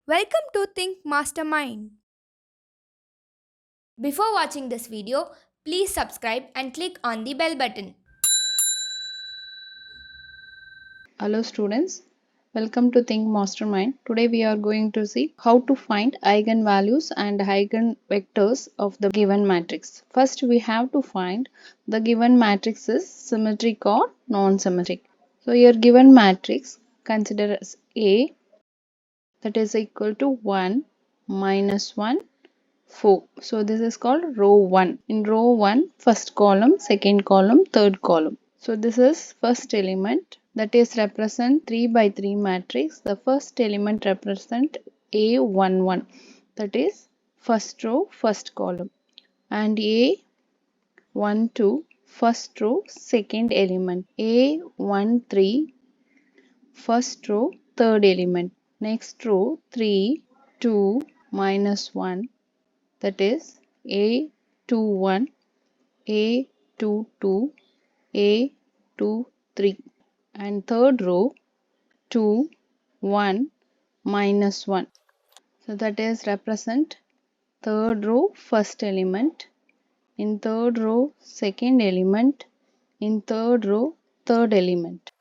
Welcome to Think Mastermind. Before watching this video, please subscribe and click on the bell button. Hello students, welcome to Think Mastermind. Today we are going to see how to find eigenvalues and eigenvectors of the given matrix. First we have to find the given matrix is symmetric or non-symmetric. So your given matrix consider as A, that is equal to 1 minus 1 4. So this is called row 1. In row 1, first column, second column, third column. So this is first element, that is represent 3 by 3 matrix. The first element represent A11, that is first row, first column, and A12, first row, second element, A13, first row, third element. Next row 3, 2, minus 1, that is A21, A22, A23, and third row 2, 1, minus 1. So that is represent third row first element, in third row second element, in third row third element.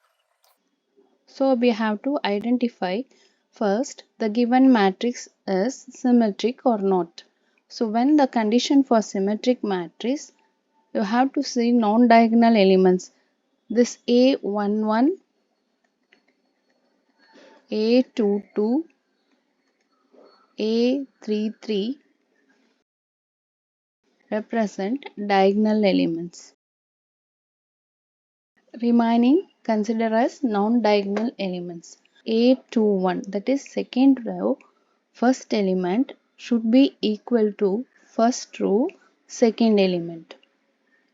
So we have to identify first the given matrix is symmetric or not. So when the condition for symmetric matrix, you have to see non-diagonal elements. This A11, A22, A33 represent diagonal elements. Remaining consider as non-diagonal elements. A21, that is second row first element, should be equal to first row second element.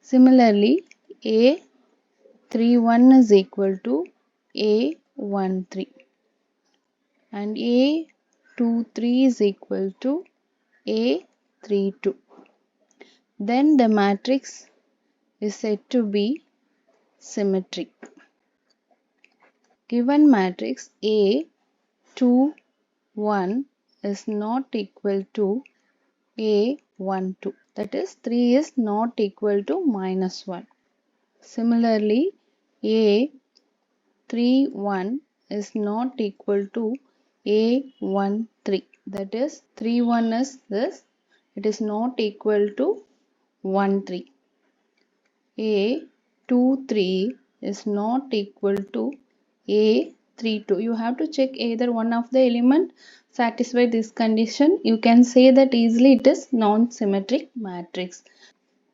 Similarly, A31 is equal to A13 and A23 is equal to A32. Then the matrix is said to be symmetric. Given matrix A21 is not equal to A12, that is 3 is not equal to minus 1. Similarly, A31 is not equal to A13, that is 31 is this, it is not equal to 13. A23 is not equal to A32. You have to check either one of the element satisfy this condition. You can say that easily it is non-symmetric matrix.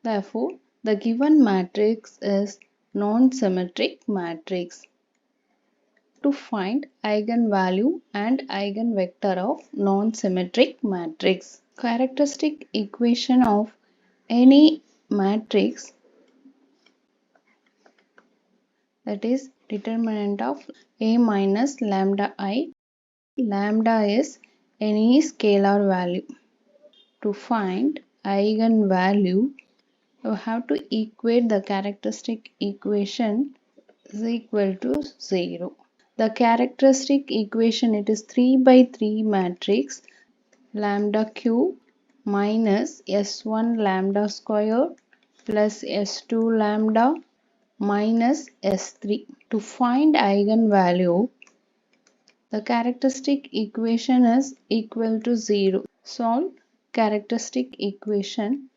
Therefore, the given matrix is non-symmetric matrix. To find eigenvalue and eigenvector of non-symmetric matrix. Characteristic equation of any matrix, that is determinant of A minus lambda I. Lambda is any scalar value. To find eigenvalue, you have to equate the characteristic equation is equal to 0. The characteristic equation, it is 3 by 3 matrix, lambda q minus s1 lambda square plus s2 lambda minus S3. To find eigenvalue, the characteristic equation is equal to 0. Solve characteristic equation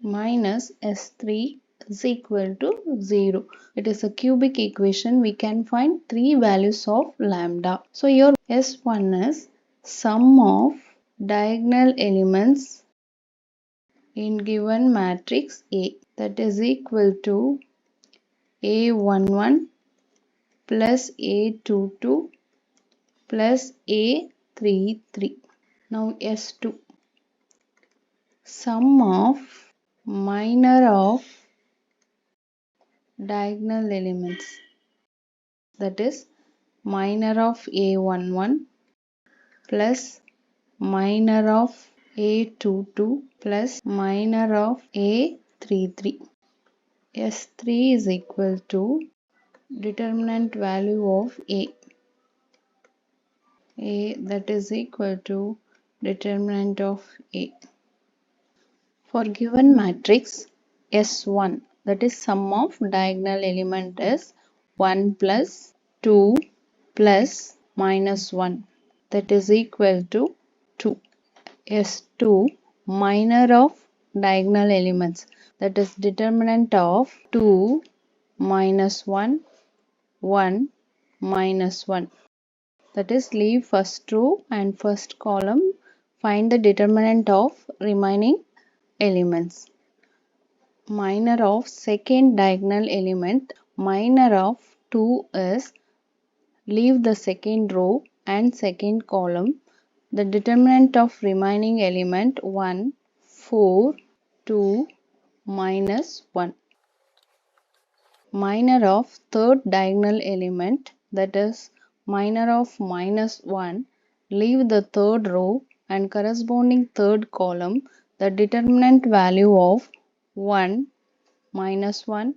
minus S3 is equal to 0. It is a cubic equation. We can find 3 values of lambda. So your S1 is sum of diagonal elements in given matrix A, that is equal to A11 plus A22 plus A33. Now S2, sum of minor of diagonal elements, that is minor of A11 plus minor of A22 plus minor of A33. S3 is equal to determinant value of A A that is equal to determinant of A. For given matrix S1, that is sum of diagonal element is 1 plus 2 plus minus 1, that is equal to 2. S2, minor of diagonal elements, that is determinant of 2 minus 1, 1 minus 1. That is, leave first row and first column, find the determinant of remaining elements. Minor of second diagonal element, minor of 2 is, leave the second row and second column. The determinant of remaining element 1, 4, 2, minus 1. Minor of third diagonal element, that is minor of minus 1, leave the third row and corresponding third column. The determinant value of 1, minus 1,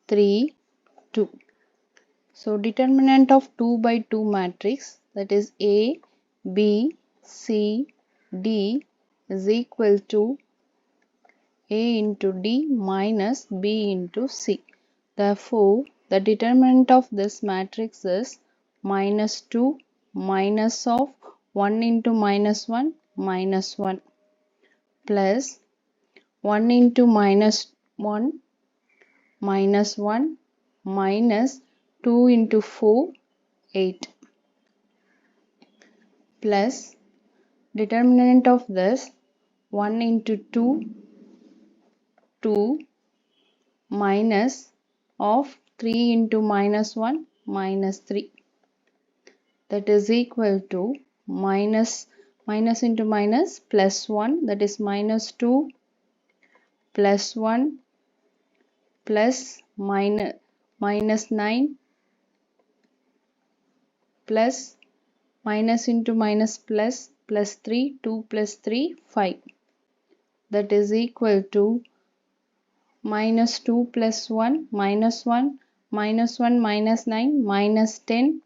3, 2. So determinant of 2 by 2 matrix, that is A, B, C, D is equal to A into D minus B into C. Therefore, the determinant of this matrix is minus 2 minus of 1 into minus 1 minus 1 plus 1 into minus 1 minus 1 minus 2 into 4 8 plus determinant of this 1 into 2 2 minus of 3 into minus 1 minus 3, that is equal to minus into minus plus 1, that is minus 2 plus 1 plus minus 9 plus minus into minus plus 3, 2 plus 3 5, that is equal to minus 2 plus 1 minus 1 minus 1 minus 9 minus 10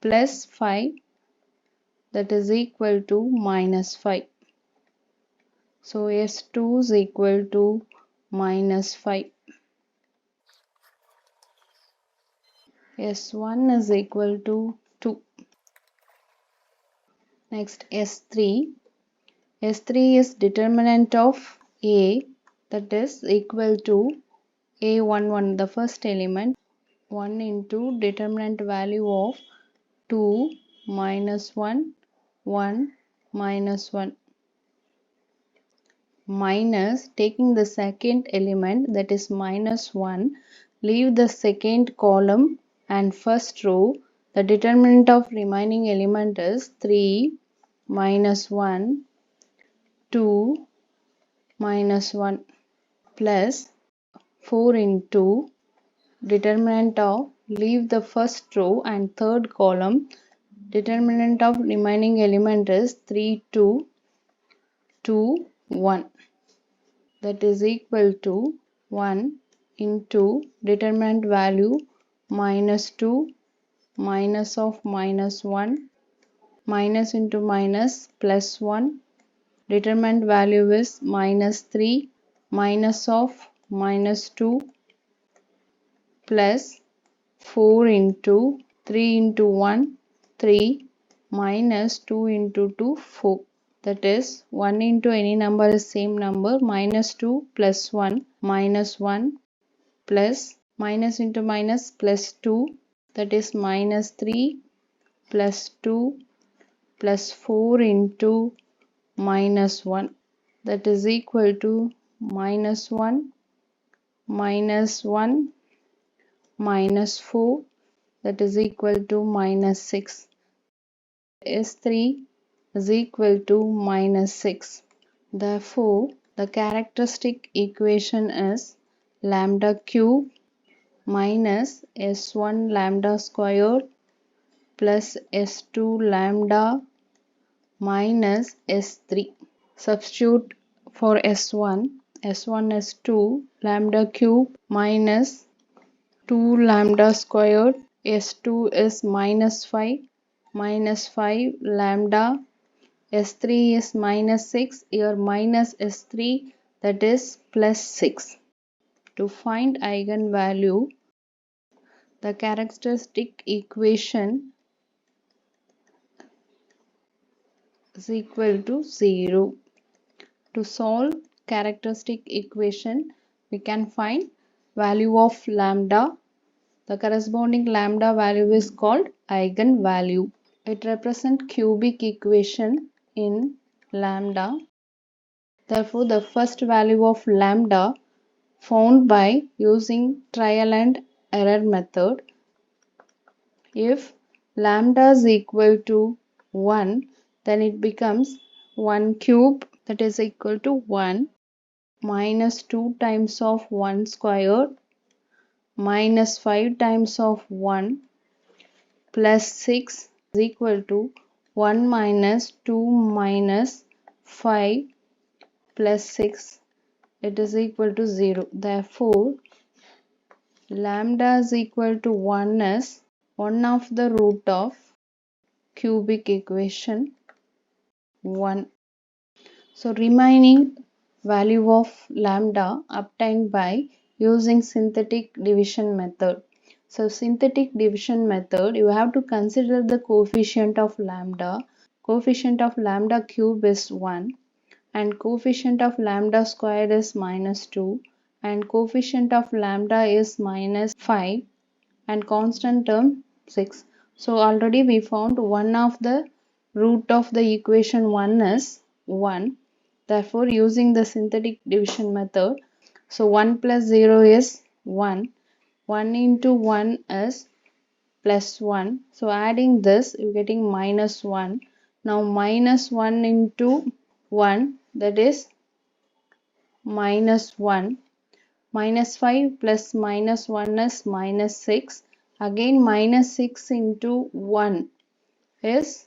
plus 5, that is equal to minus 5. So S2 is equal to minus 5. S1 is equal to 2. Next S3. S3 is determinant of A, that is equal to A11, the first element, 1 into determinant value of 2 minus 1 1 minus 1 minus, taking the second element, that is minus 1, leave the second column and first row. The determinant of remaining element is 3 minus 1 2 minus 1 plus 4 into determinant of, leave the first row and third column. Determinant of remaining element is 3 2 2 1, that is equal to 1 into determinant value minus 2 minus of minus 1 minus into minus plus 1, determinant value is minus 3 minus of minus 2 plus 4 into 3 into 1 3 minus 2 into 2 4, that is 1 into any number is same number, minus 2 plus 1 minus 1 plus minus into minus plus 2, that is minus 3 plus 2 plus 4 into minus 1, that is equal to minus 1 minus 1 minus 4, that is equal to minus 6. S3 is equal to minus 6. Therefore, the characteristic equation is lambda cube minus S1 lambda squared plus S2 lambda minus S3. Substitute for S1. S1 is 2 lambda cube minus 2 lambda squared. S2 is minus 5 minus 5 lambda, S3 is minus 6, here minus S3, that is plus 6. To find eigenvalue, the characteristic equation is equal to 0. To solve characteristic equation, we can find value of lambda. The corresponding lambda value is called eigenvalue. It represents cubic equation in lambda. Therefore, the first value of lambda found by using trial and error method. If lambda is equal to 1, then it becomes 1 cube, that is equal to 1 minus 2 times of 1 squared minus 5 times of 1 plus 6 is equal to 1 minus 2 minus 5 plus 6, it is equal to 0. Therefore, lambda is equal to 1 is one of the root of cubic equation 1. So remaining value of lambda obtained by using synthetic division method. So synthetic division method, you have to consider the coefficient of lambda. Coefficient of lambda cube is 1 and coefficient of lambda squared is minus 2 and coefficient of lambda is minus 5 and constant term 6. So already we found one of the root of the equation 1 is 1. Therefore, using the synthetic division method, so 1 plus 0 is 1. 1 into 1 is plus 1. So adding this, you're getting minus 1. Now minus 1 into 1, that is minus 1. Minus 5 plus minus 1 is minus 6. Again minus 6 into 1 is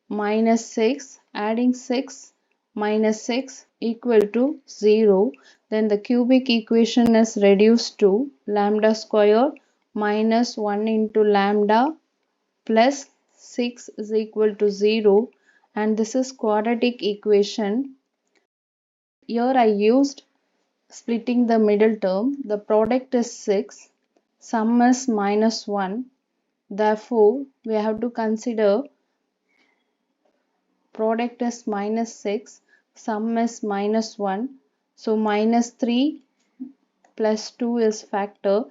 minus 6. Adding 6 minus 6 equal to 0. Then the cubic equation is reduced to lambda square minus 1 into lambda plus 6 is equal to 0. And this is quadratic equation. Here I used splitting the middle term. The product is 6. Sum is minus 1. Therefore, we have to consider product is minus 6. Sum is minus 1. So, minus 3 plus 2 is factor.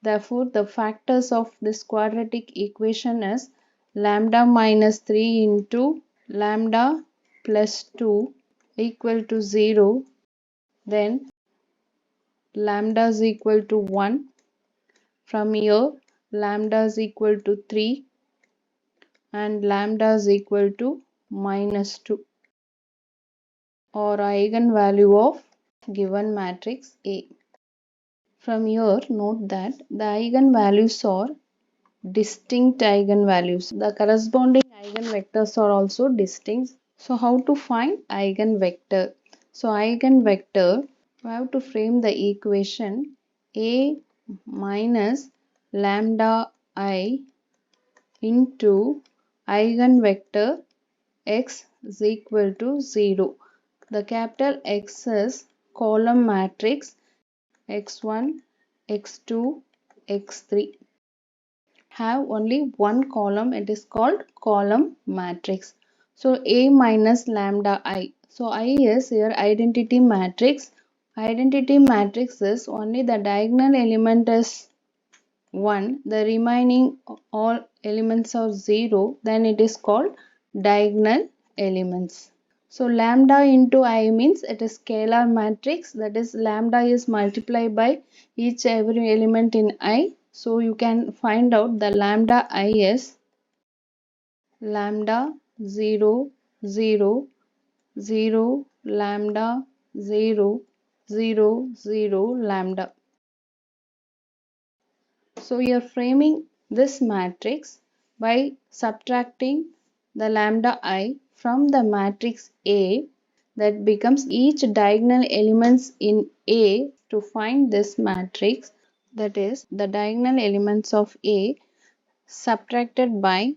Therefore, the factors of this quadratic equation is lambda minus 3 into lambda plus 2 equal to 0. Then lambda is equal to 1. From here, lambda is equal to 3 and lambda is equal to minus 2 or eigenvalue of given matrix A. From here, note that the eigenvalues are distinct eigenvalues. The corresponding eigenvectors are also distinct. So, how to find eigenvector? So, eigenvector, we have to frame the equation A minus lambda I into eigenvector x is equal to 0. The capital X is column matrix x1, x2, x3. Have only one column, it is called column matrix. So A minus lambda I. So I is here identity matrix. Identity matrix is only the diagonal element is 1, the remaining all elements are 0, then it is called diagonal elements. So lambda into I means it is scalar matrix, that is lambda is multiplied by every element in I. So you can find out the lambda I is lambda 0, 0, 0, lambda 0, 0, 0, lambda. So we are framing this matrix by subtracting the lambda I from the matrix A, that becomes each diagonal elements in A. To find this matrix, that is the diagonal elements of A subtracted by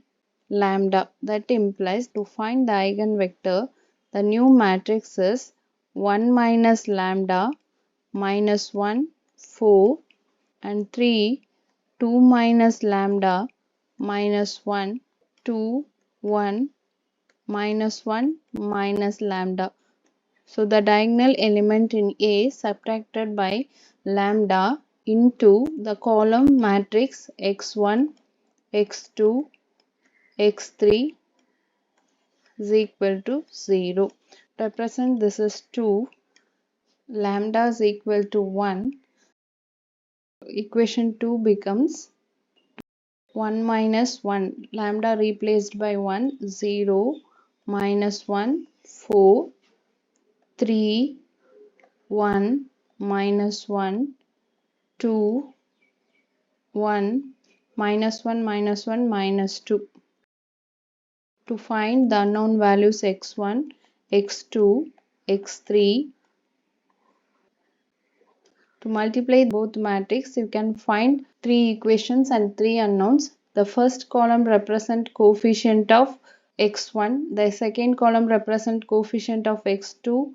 lambda. That implies to find the eigenvector, the new matrix is 1 minus lambda minus 1, 4 and 3, 2 minus lambda minus 1, 2, 1 minus 1 minus lambda. So the diagonal element in A subtracted by lambda into the column matrix x1, x2, x3 is equal to 0. Represent this is 2, lambda is equal to 1. Equation 2 becomes 1 minus 1, lambda replaced by 1, 0, minus 1, 4, 3, 1, minus 1, 2, 1, minus 1, minus 1, minus 2. To find the unknown values x1, x2, x3, to multiply both matrix, you can find 3 equations and 3 unknowns. The first column represent coefficient of x1, the second column represent coefficient of x2,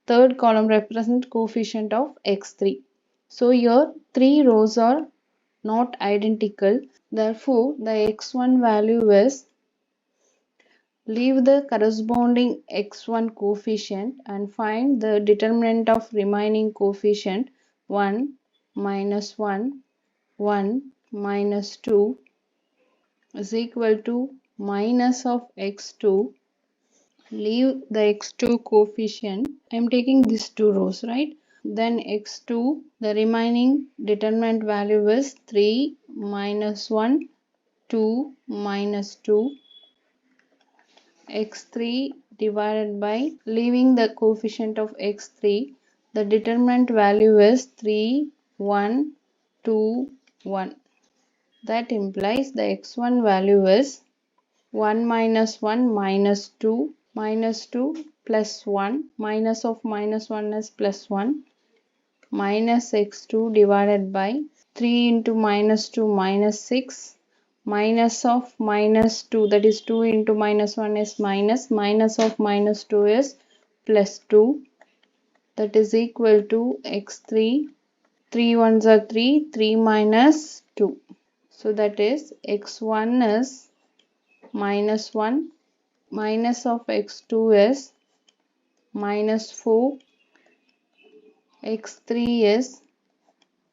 third column represent coefficient of x3. So here 3 rows are not identical. Therefore, the x1 value is, leave the corresponding x1 coefficient and find the determinant of remaining coefficient 1, minus 1, 1, minus 2 is equal to minus of x2. Leave the x2 coefficient. I am taking these 2 rows, right? Then x2, the remaining determinant value is 3, minus 1, 2, minus 2. x3 divided by, leaving the coefficient of x3, the determinant value is 3, 1, 2, 1. That implies the x1 value is 1 minus 1 minus 2 plus 1, minus of minus 1 is plus 1, minus x2 divided by 3 into minus 2 minus 6, minus of minus 2, that is 2 into minus 1 is minus, minus of minus 2 is plus 2, that is equal to x3, 3 ones are 3, 3 minus 2. So that is x1 is minus 1, minus of x2 is minus 4, x3 is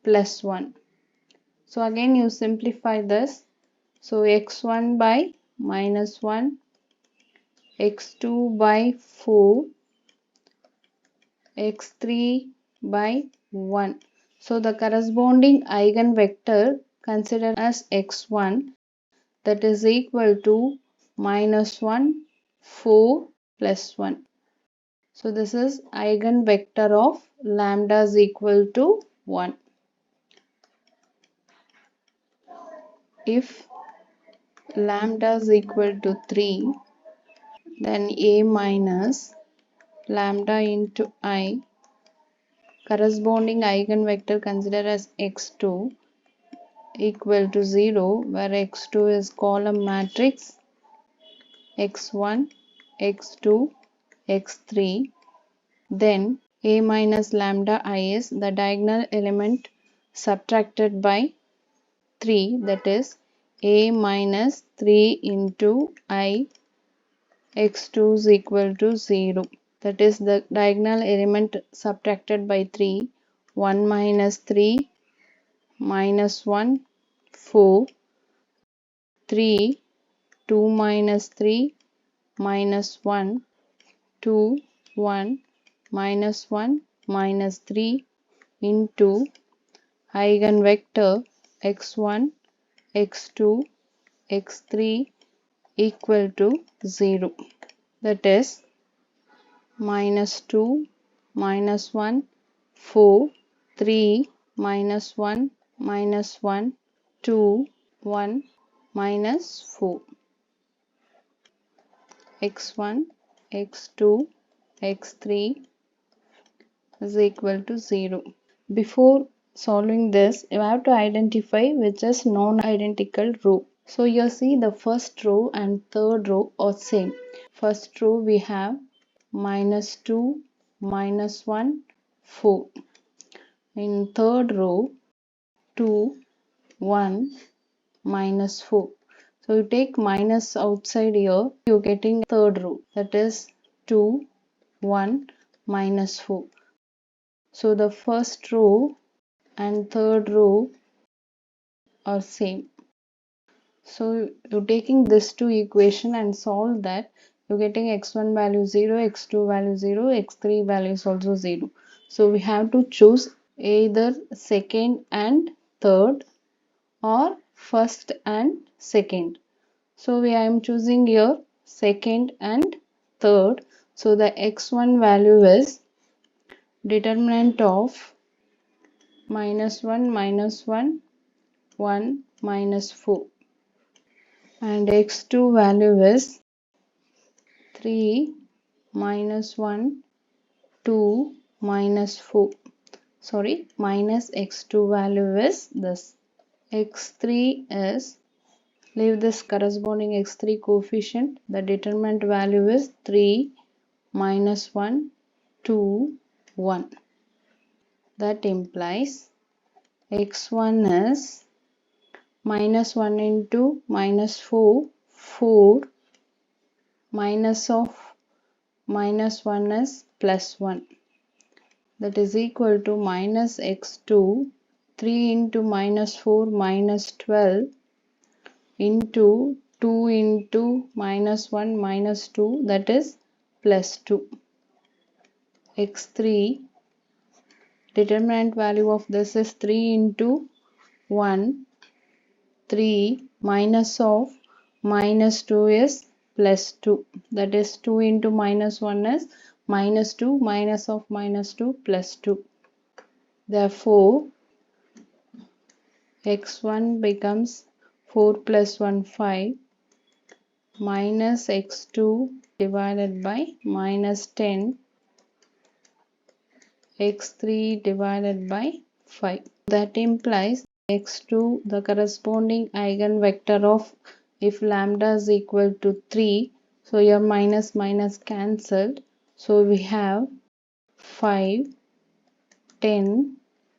plus 1. So again you simplify this. So x1 by minus 1, x2 by 4, x3 by 1. So the corresponding eigenvector considered as x1, that is equal to minus 1, 4 plus 1. So this is eigenvector of lambda is equal to 1. If lambda is equal to 3, then A minus lambda into I, corresponding eigenvector considered as x2, equal to 0, where x2 is column matrix x1, x2, x3. Then A minus lambda I is the diagonal element subtracted by 3, that is A minus 3 into I, x2 is equal to 0. That is the diagonal element subtracted by 3, 1 minus 3, minus 1, 4, 3, 2 minus 3, minus 1, 2, 1, minus 1, minus 3 into eigenvector x1, x2, x3 equal to 0. That is minus 2, minus 1, 4, 3, minus 1, minus 1, 2, 1, minus 4. x1, x2, x3 is equal to 0. Before solving this, you have to identify which is non-identical row. So you see the first row and third row are same. First row we have -2, -1, 4. In third row 2, 1, -4. So you take minus outside here, you're getting third row, that is 2, 1, -4. So the first row and third row are same. So you're taking this two equation and solve that, you're getting x1 value 0, x2 value 0, x3 value is also 0. So we have to choose either second and third or first and second. So I am choosing here second and third. So the x1 value is determinant of -1, -1, 1, -4. And x2 value is 3, -1, 2, -4. Sorry, minus x2 value is this. x3 is, leave this corresponding x3 coefficient. The determinant value is 3, -1, 2, 1. That implies x1 is -1 into -4, 4, minus of -1 is +1. That is equal to minus x2, 3 into -4 -12 into 2 into -1 -2, that is +2. x3, determinant value of this is 3 into 1, 3, minus of -2 is +2. That is 2 into -1 is -2, minus of -2 +2. Therefore, x1 becomes 4 plus 1, 5, minus x2 divided by -10, x3 divided by 5. That implies x2, the corresponding eigenvector of, if lambda is equal to 3, so your minus minus cancelled. So we have 5, 10,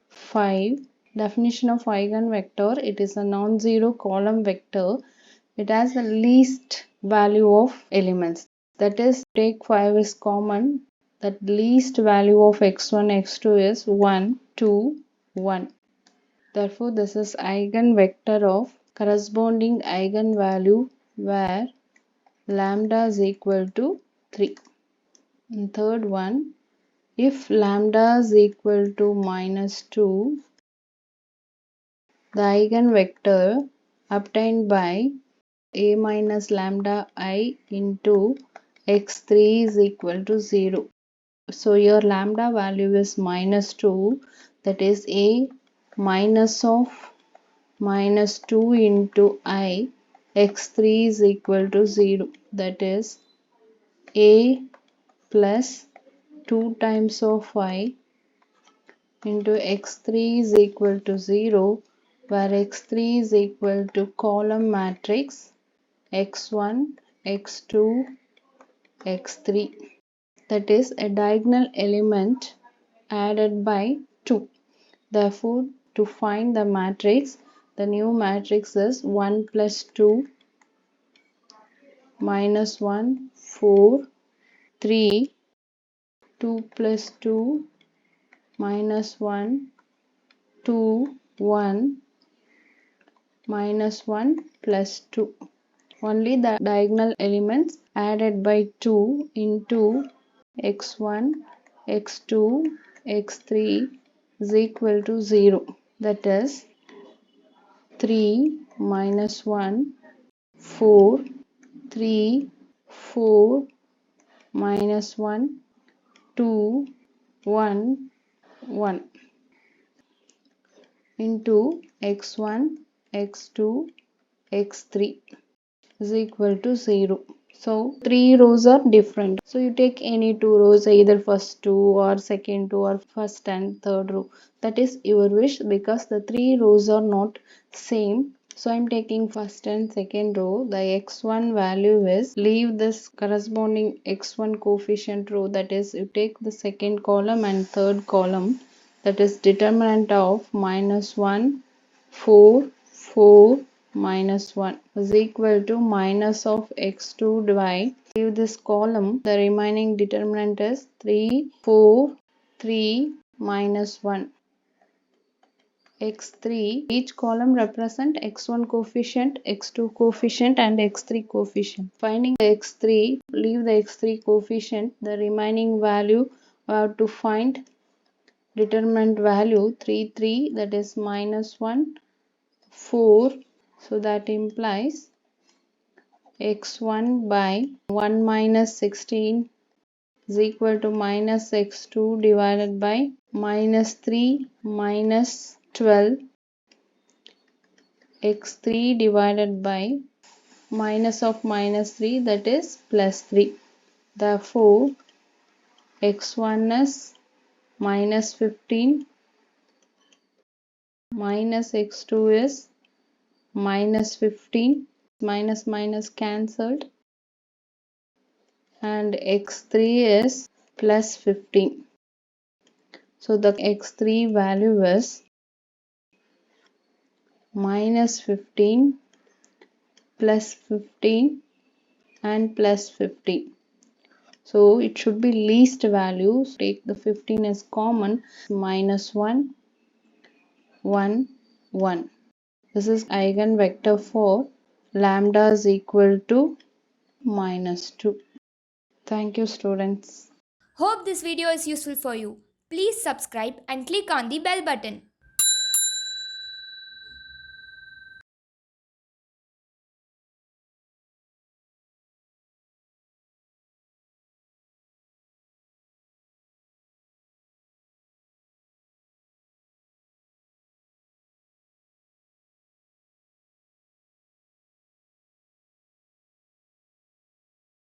5. Definition of eigenvector, it is a non-zero column vector. It has the least value of elements. That is, take 5 is common. That least value of x1, x2 is 1, 2, 1. Therefore, this is eigenvector of corresponding eigenvalue where lambda is equal to 3. And third one, if lambda is equal to -2, the eigenvector obtained by a minus lambda I into x3 is equal to 0. So your lambda value is -2, that is a minus of -2 into I, x3 is equal to 0, that is a plus 2 times of I into x3 is equal to 0, where x3 is equal to column matrix x1, x2, x3. That is a diagonal element added by 2. Therefore, to find the matrix, the new matrix is 1 plus 2, -1, 4, 3, 2 plus 2, -1, 2, 1, -1 plus 2. Only the diagonal elements added by 2 into x1, x2, x3 is equal to 0. That is 3, -1, 4, 3, 4, -1, 2, 1, 1 into x1, x2, x3 is equal to 0. So 3 rows are different. So you take any 2 rows, either first 2 or second 2 or first and third row. That is your wish, because the 3 rows are not same. So I'm taking first and second row. The x1 value is, leave this corresponding x1 coefficient row, that is you take the second column and third column, that is determinant of -1, 4, 4, -1 is equal to minus of x2 divide. Leave this column, the remaining determinant is 3, 4, 3, -1. x3, each column represent x1 coefficient, x2 coefficient and x3 coefficient. Finding the x3, leave the x3 coefficient, the remaining value we have to find determinant value 3, 3, that is -1, 4, so that implies x1 by 1 minus 16 is equal to minus x2 divided by -3 minus 12 x3 divided by minus of -3, that is +3. Therefore x1 is -15 minus x2 is -15, minus minus cancelled, and x3 is +15. So the x3 value is -15 +15 and +15. So it should be least value. So take the 15 as common. -1, 1, 1. This is eigenvector for lambda is equal to -2. Thank you, students. Hope this video is useful for you. Please subscribe and click on the bell button.